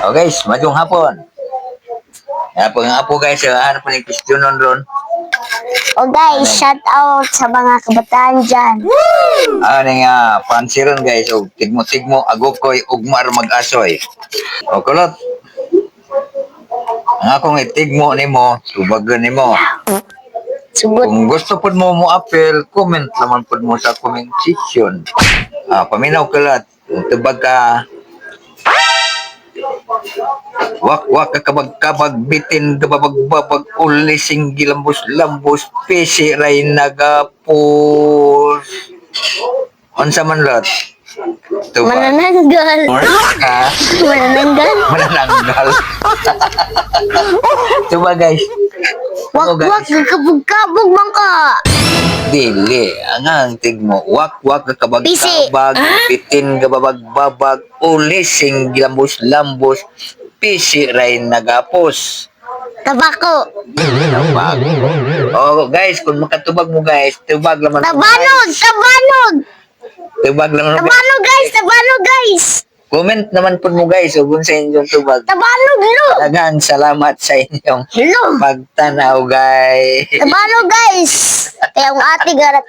Oh guys, madung hapon. Apo guys, ano pa yung question nun ron? O guys, shout out sa mga kabataan dyan. Ano nga, pansiron guys, o tigmo-tigmo, agokoy, ugmar mag-asoy. O kulot, ang akong itigmo ni mo, tubagan ni mo. Sugot. Kung gusto po mo mo-appeal, comment naman po mo sa comment section. Paminaw kulot, kung tubag ka, wak ka kabag-kabag, bitin kababag-babag, ulising gilambos-lambos, pisi ray nagapos. Unsa man lot? Tuba. Manananggal. Ha? Manananggal. Manananggal. Tuba guys. Wak-wak, kabog-kabog bang ka. Dili, ang tig mo. Wak Pisi. kabag-kabag, bitin kababag-babag, ulising gilambos-lambos, pisi ray nagapos. Tabako. Tubag. Oh, guys, kung makatubag mo guys, tubag naman. Tabanog. Tabanog. Tubag naman. Tabanog guys. Tabanog guys. Comment naman po mo guys, kung sa inyong tubag. Tabanog lo. Daghang salamat sa inyong Lo. pagtanaw guys. Tabanog guys. Kaya ang ate garat.